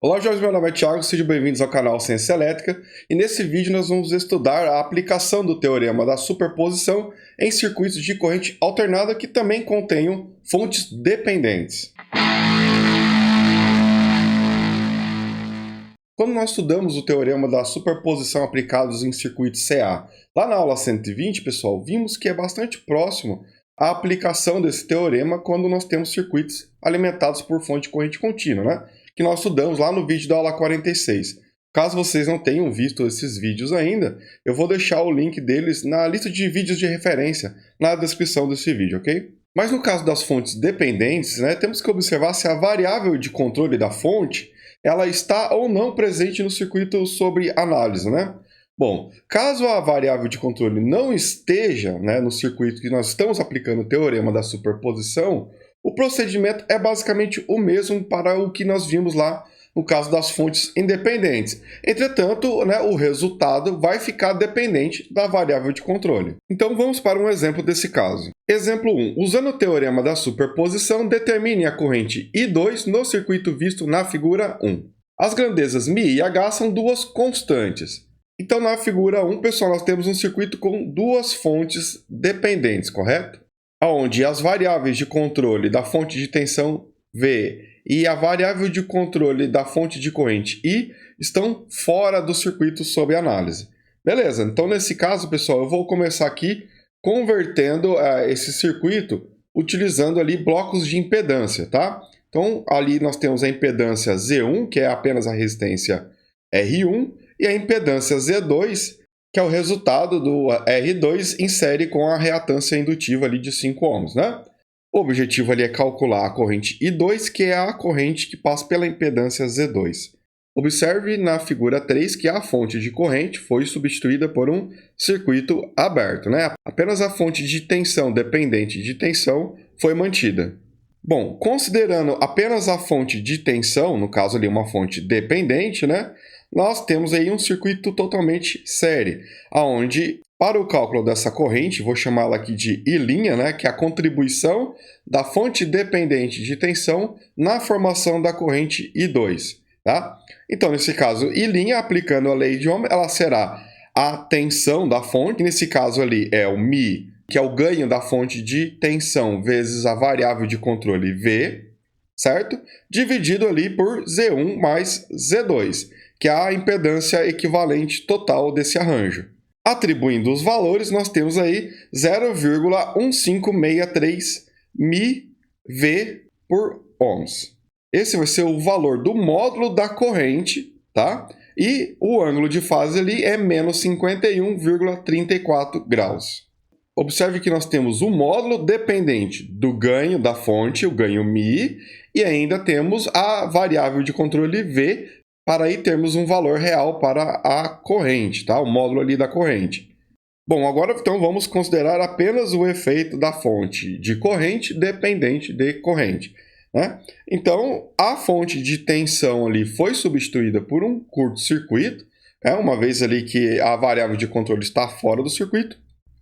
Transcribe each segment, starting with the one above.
Olá, Jorge, meu nome é Thiago, sejam bem-vindos ao canal Ciência Elétrica e nesse vídeo nós vamos estudar a aplicação do teorema da superposição em circuitos de corrente alternada que também contenham fontes dependentes. Quando nós estudamos o teorema da superposição aplicados em circuitos CA, lá na aula 120, pessoal, vimos que é bastante próximo à aplicação desse teorema quando nós temos circuitos alimentados por fonte de corrente contínua, né? Que nós estudamos lá no vídeo da aula 46. Caso vocês não tenham visto esses vídeos ainda, eu vou deixar o link deles na lista de vídeos de referência na descrição desse vídeo, ok? Mas no caso das fontes dependentes, né, temos que observar se a variável de controle da fonte ela está ou não presente no circuito sob análise, né? Bom, caso a variável de controle não esteja, né, no circuito que nós estamos aplicando o teorema da superposição, o procedimento é basicamente o mesmo para o que nós vimos lá no caso das fontes independentes. Entretanto, né, o resultado vai ficar dependente da variável de controle. Então vamos para um exemplo desse caso. Exemplo 1. Usando o teorema da superposição, determine a corrente I2 no circuito visto na figura 1. As grandezas μ e h são duas constantes. Então na figura 1, pessoal, nós temos um circuito com duas fontes dependentes, correto? Onde as variáveis de controle da fonte de tensão V e a variável de controle da fonte de corrente I estão fora do circuito sob análise. Beleza, então nesse caso, pessoal, eu vou começar aqui convertendo esse circuito utilizando ali blocos de impedância, tá? Então ali nós temos a impedância Z1, que é apenas a resistência R1, e a impedância Z2, que é o resultado do R2 em série com a reatância indutiva ali de 5 ohms, né? O objetivo ali é calcular a corrente I2, que é a corrente que passa pela impedância Z2. Observe na figura 3 que a fonte de corrente foi substituída por um circuito aberto, né? Apenas a fonte de tensão dependente de tensão foi mantida. Bom, considerando apenas a fonte de tensão, no caso ali uma fonte dependente, né? Nós temos aí um circuito totalmente série, onde para o cálculo dessa corrente, vou chamá-la aqui de I', né, que é a contribuição da fonte dependente de tensão na formação da corrente I2. Tá? Então, nesse caso, I', aplicando a lei de Ohm, ela será a tensão da fonte, nesse caso ali é o μ, que é o ganho da fonte de tensão vezes a variável de controle V, certo? Dividido ali por Z1 mais Z2, que é a impedância equivalente total desse arranjo. Atribuindo os valores, nós temos aí 0,1563 mV por ohms. Esse vai ser o valor do módulo da corrente, tá? E o ângulo de fase ali é menos 51,34 graus. Observe que nós temos o módulo dependente do ganho da fonte, o ganho μ, e ainda temos a variável de controle V, para aí termos um valor real para a corrente, tá? O módulo ali da corrente. Bom, agora então vamos considerar apenas o efeito da fonte de corrente dependente de corrente, né? Então, a fonte de tensão ali foi substituída por um curto-circuito, né? Uma vez ali que a variável de controle está fora do circuito,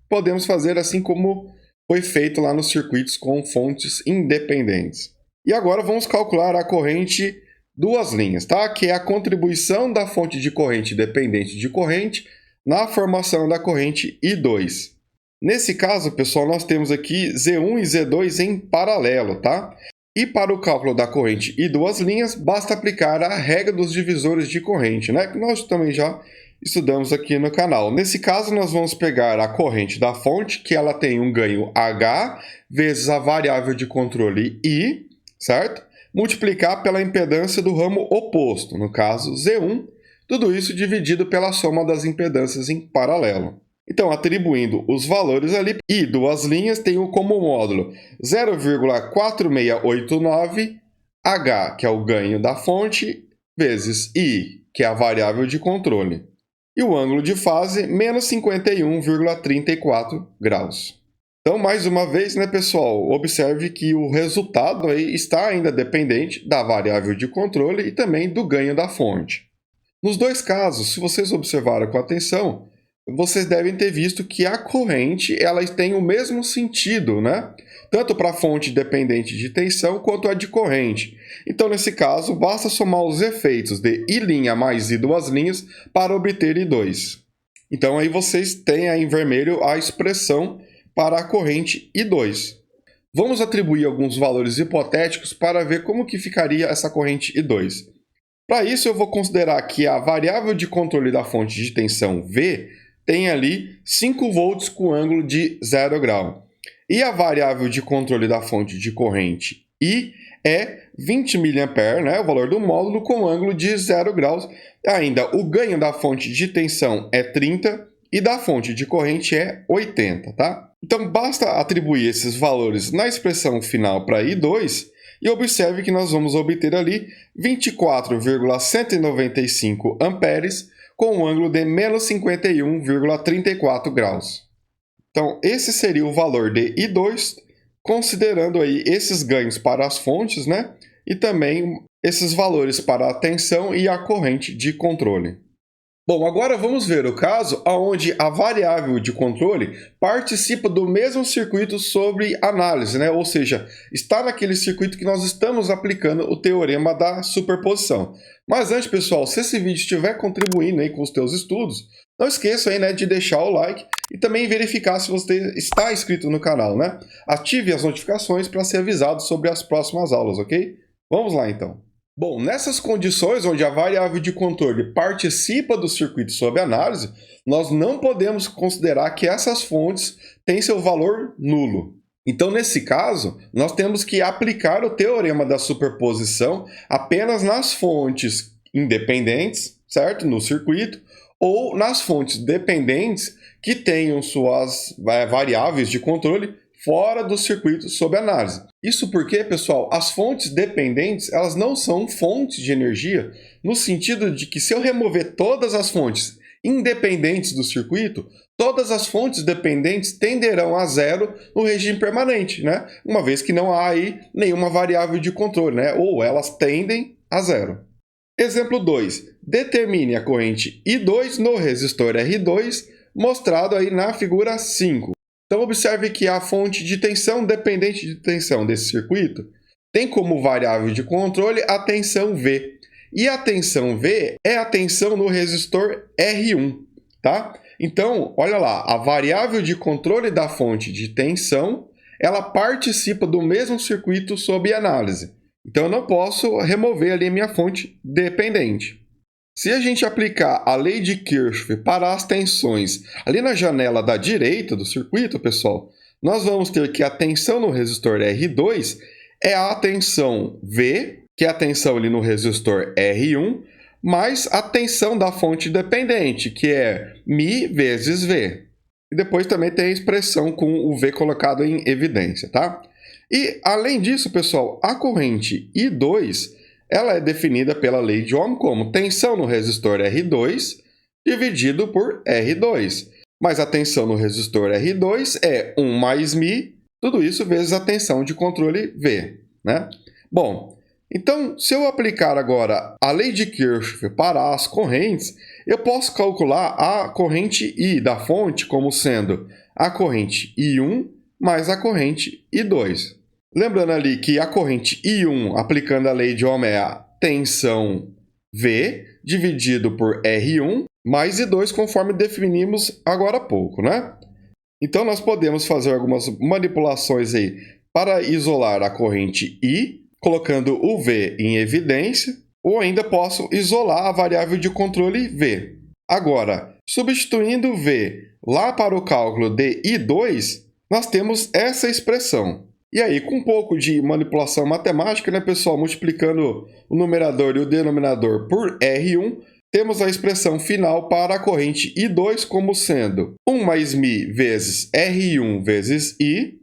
podemos fazer assim como foi feito lá nos circuitos com fontes independentes. E agora vamos calcular a corrente duas linhas, tá? Que é a contribuição da fonte de corrente dependente de corrente na formação da corrente I2. Nesse caso, pessoal, nós temos aqui Z1 e Z2 em paralelo, tá? E para o cálculo da corrente e duas linhas, basta aplicar a regra dos divisores de corrente, né? Que nós também já estudamos aqui no canal. Nesse caso, nós vamos pegar a corrente da fonte, que ela tem um ganho H vezes a variável de controle I, certo? Multiplicar pela impedância do ramo oposto, no caso Z1, tudo isso dividido pela soma das impedâncias em paralelo. Então, atribuindo os valores ali, I duas linhas tem como módulo 0,4689 H, que é o ganho da fonte, vezes I, que é a variável de controle. E o ângulo de fase, menos 51,34 graus. Então, mais uma vez, né, pessoal, observe que o resultado aí está ainda dependente da variável de controle e também do ganho da fonte. Nos dois casos, se vocês observarem com atenção, vocês devem ter visto que a corrente ela tem o mesmo sentido, né? tanto para a fonte dependente de tensão quanto a de corrente. Então, nesse caso, basta somar os efeitos de I' mais I duas linhas para obter I2. Então, aí vocês têm aí em vermelho a expressão para a corrente I2. Vamos atribuir alguns valores hipotéticos para ver como que ficaria essa corrente I2. Para isso, eu vou considerar que a variável de controle da fonte de tensão V tem ali 5 volts com ângulo de 0 grau. E a variável de controle da fonte de corrente I é 20 mA, né, o valor do módulo com ângulo de 0 graus. Ainda, o ganho da fonte de tensão é 30 e da fonte de corrente é 80, tá? Então, basta atribuir esses valores na expressão final para I2 e observe que nós vamos obter ali 24,195 amperes com um ângulo de menos 51,34 graus. Então, esse seria o valor de I2, considerando aí esses ganhos para as fontes, né? E também esses valores para a tensão e a corrente de controle. Bom, agora vamos ver o caso onde a variável de controle participa do mesmo circuito sobre análise, né? Ou seja, está naquele circuito que nós estamos aplicando o teorema da superposição. Mas antes, pessoal, se esse vídeo estiver contribuindo aí com os teus estudos, não esqueça aí, né, de deixar o like e também verificar se você está inscrito no canal, né? Ative as notificações para ser avisado sobre as próximas aulas, ok? Vamos lá, então. Bom, nessas condições onde a variável de controle participa do circuito sob análise, nós não podemos considerar que essas fontes têm seu valor nulo. Então, nesse caso, nós temos que aplicar o teorema da superposição apenas nas fontes independentes, certo? No circuito, ou nas fontes dependentes que tenham suas variáveis de controle fora do circuito sob análise. Isso porque, pessoal, as fontes dependentes, elas não são fontes de energia, no sentido de que se eu remover todas as fontes independentes do circuito, todas as fontes dependentes tenderão a zero no regime permanente, né? Uma vez que não há aí nenhuma variável de controle, né? Ou elas tendem a zero. Exemplo 2. Determine a corrente I2 no resistor R2, mostrado aí na figura 5. Então, observe que a fonte de tensão dependente de tensão desse circuito tem como variável de controle a tensão V. E a tensão V é a tensão no resistor R1, tá? Então, olha lá, a variável de controle da fonte de tensão, ela participa do mesmo circuito sob análise. Então, eu não posso remover ali a minha fonte dependente. Se a gente aplicar a lei de Kirchhoff para as tensões ali na janela da direita do circuito, pessoal, nós vamos ter que a tensão no resistor R2 é a tensão V, que é a tensão ali no resistor R1, mais a tensão da fonte dependente, que é Mi vezes V. E depois também tem a expressão com o V colocado em evidência, tá? E, além disso, pessoal, a corrente I2 ela é definida pela lei de Ohm como tensão no resistor R2 dividido por R2. Mas a tensão no resistor R2 é 1 mais Mi, tudo isso vezes a tensão de controle V, né? Bom, então, se eu aplicar agora a lei de Kirchhoff para as correntes, eu posso calcular a corrente I da fonte como sendo a corrente I1 mais a corrente I2. Lembrando ali que a corrente I1, aplicando a lei de Ohm, é a tensão V dividido por R1 mais I2, conforme definimos agora há pouco, né? Então, nós podemos fazer algumas manipulações aí para isolar a corrente I, colocando o V em evidência, ou ainda posso isolar a variável de controle V. Agora, substituindo V lá para o cálculo de I2, nós temos essa expressão. E aí, com um pouco de manipulação matemática, né, pessoal, multiplicando o numerador e o denominador por R1, temos a expressão final para a corrente I2 como sendo 1 mais Mi vezes R1 vezes I,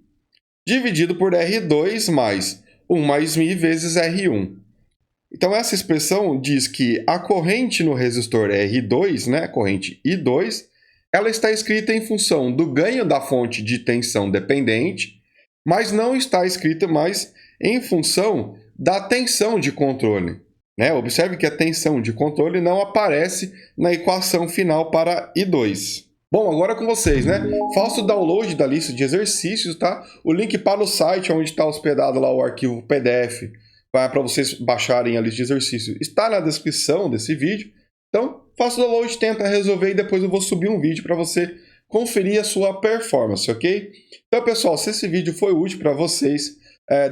dividido por R2 mais 1 mais Mi vezes R1. Então, essa expressão diz que a corrente no resistor R2, né, a corrente I2, ela está escrita em função do ganho da fonte de tensão dependente, mas não está escrita mais em função da tensão de controle, né? Observe que a tensão de controle não aparece na equação final para I2. Bom, agora com vocês, né? Faça o download da lista de exercícios, tá? O link para o site onde está hospedado lá o arquivo PDF para vocês baixarem a lista de exercícios está na descrição desse vídeo. Então, faça o download, tenta resolver e depois eu vou subir um vídeo para você conferir a sua performance, ok? Então, pessoal, se esse vídeo foi útil para vocês,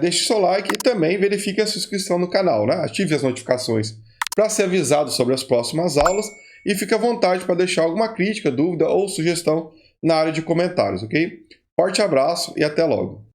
deixe seu like e também verifique a sua inscrição no canal, né? Ative as notificações para ser avisado sobre as próximas aulas e fique à vontade para deixar alguma crítica, dúvida ou sugestão na área de comentários, ok? Forte abraço e até logo!